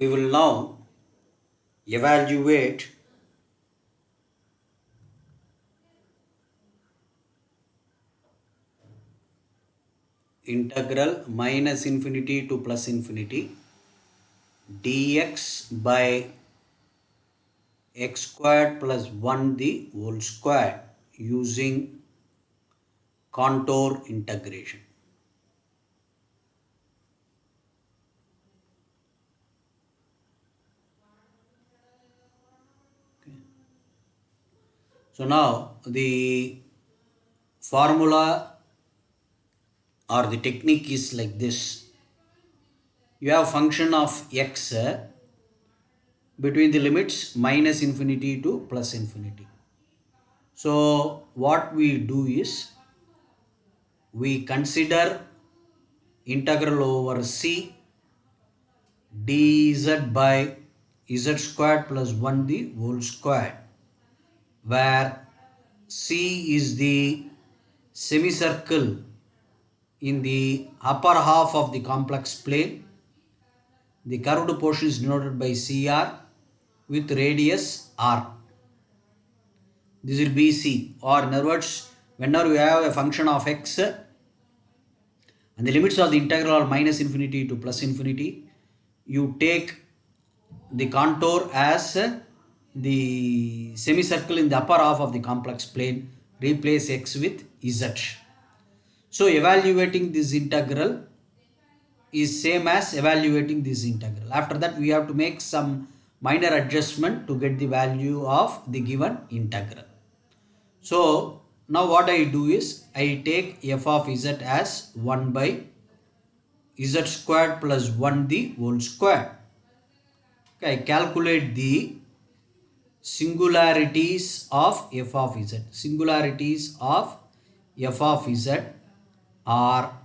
We will now evaluate integral minus infinity to plus infinity dx by x squared plus 1 the whole square using contour integration. So now the formula or the technique is like this. You have function of x between the limits minus infinity to plus infinity. So what we do is we consider integral over c dz by z squared plus 1 the whole square, where c is the semicircle in the upper half of the complex plane. The curved portion is denoted by CR with radius R. This will be C, or in other words, whenever you have a function of x and the limits of the integral are minus infinity to plus infinity, you take the contour as the semicircle in the upper half of the complex plane, replace x with z. So evaluating this integral is same as evaluating this integral. After that we have to make some minor adjustment to get the value of the given integral. So now what I do is I take f of z as 1 by z squared plus 1 the whole square. Okay, I calculate the singularities of f of z. Singularities of f of z are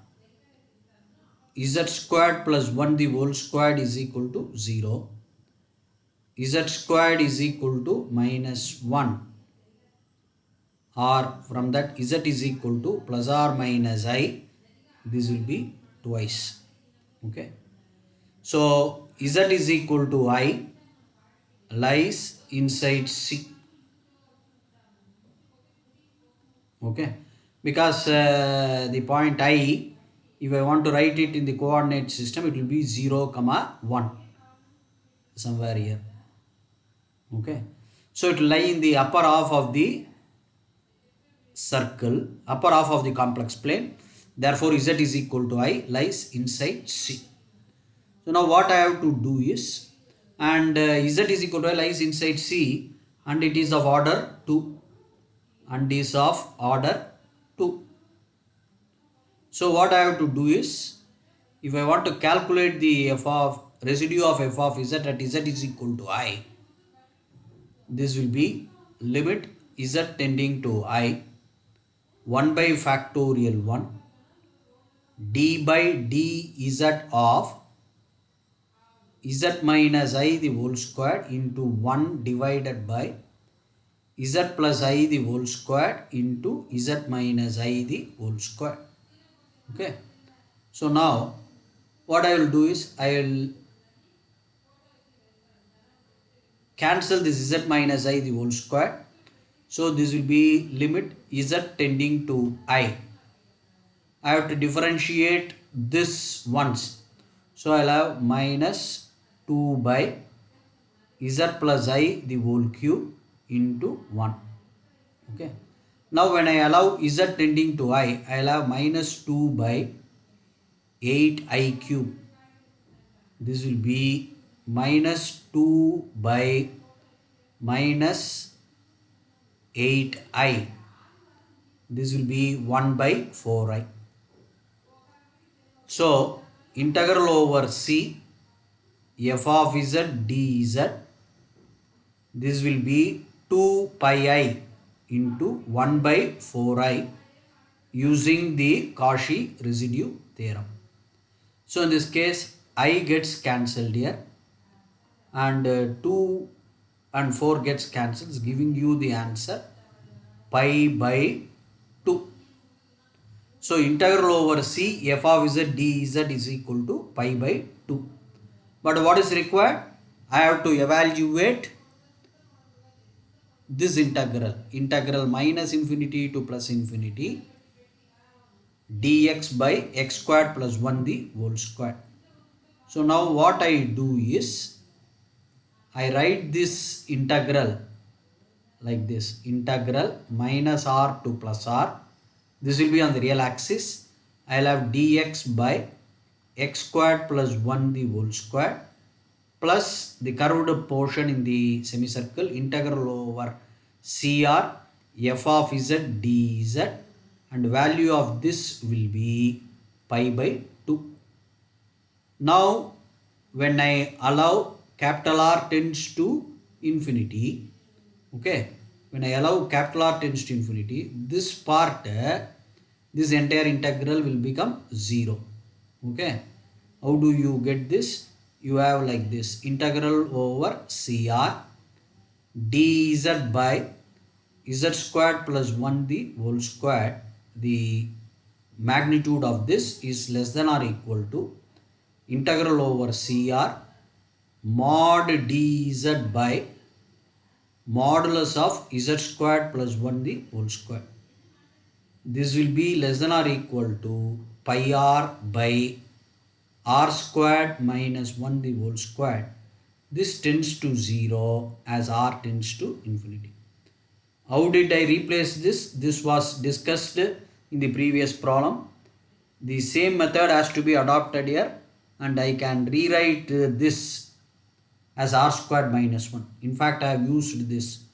z squared plus 1 the whole squared is equal to 0. Z squared is equal to minus 1, or from that z is equal to plus or minus I. This will be twice. Okay. So z is equal to I lies inside C. Okay. Because the point I, if I want to write it in the coordinate system, it will be 0, 1 somewhere here. Okay. So it will lie in the upper half of the circle, upper half of the complex plane. Therefore, z is equal to I lies inside C. So now what I have to do is, and z is equal to I lies inside C, and it is of order 2, and is of order 2. So what I have to do is, if I want to calculate the f of residue of f of z at z is equal to I, this will be limit z tending to I 1 by factorial 1 d by dz of z minus I the whole square into 1 divided by z plus I the whole square into z minus I the whole square. Okay. So now what I will do is I will cancel this z minus I the whole square. So this will be limit z tending to I. I have to differentiate this once. So I'll have minus 2 by z plus I the whole cube into 1. Okay. Now when I allow z tending to I, I'll have minus 2 by 8I cube. This will be minus 2 by minus 8I. This will be 1 by 4I. So integral over C f of z dz, this will be 2 pi I into 1 by 4I using the Cauchy residue theorem. So in this case I gets cancelled here, and 2 and 4 gets cancelled, giving you the answer pi by 2. So integral over C f of z dz is equal to pi by 2. But what is required? I have to evaluate this integral minus infinity to plus infinity dx by x squared plus 1 the whole square. So now what I do is I write this integral like this, integral minus r to plus r. This will be on the real axis. I will have dx by x squared plus 1 the whole square plus the curved portion in the semicircle, integral over CR f of z dz, and value of this will be pi by 2. Now when I allow capital R tends to infinity, okay, when I allow capital R tends to infinity, this part, this entire integral will become 0. Okay, how do you get this? You have like this, integral over CR dz by z squared plus 1 the whole square. The magnitude of this is less than or equal to integral over CR mod dz by modulus of z squared plus 1 the whole square. This will be less than or equal to pi r by r squared minus 1 the whole square. This tends to 0 as r tends to infinity. How did I replace this? This was discussed in the previous problem. The same method has to be adopted here, and I can rewrite this as r squared minus 1. In fact, I have used this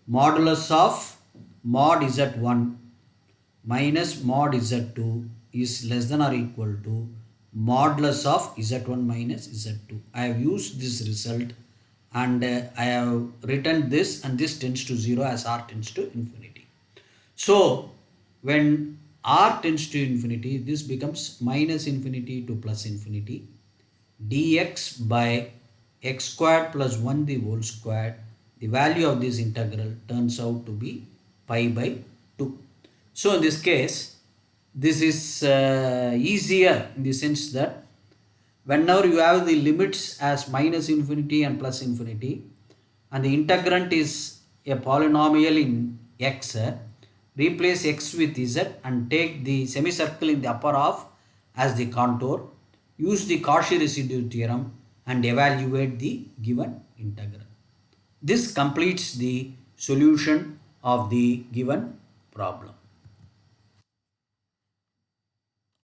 modulus of mod z1 minus mod z2 is less than or equal to modulus of z1 minus z2. I have used this result, and I have written this, and this tends to 0 as r tends to infinity. So when r tends to infinity, this becomes minus infinity to plus infinity dx by x squared plus 1 the whole squared. The value of this integral turns out to be pi by 2. So in this case, this is easier in the sense that whenever you have the limits as minus infinity and plus infinity, and the integrand is a polynomial in x, replace x with z and take the semicircle in the upper half as the contour, use the Cauchy residue theorem and evaluate the given integral. This completes the solution of the given problem.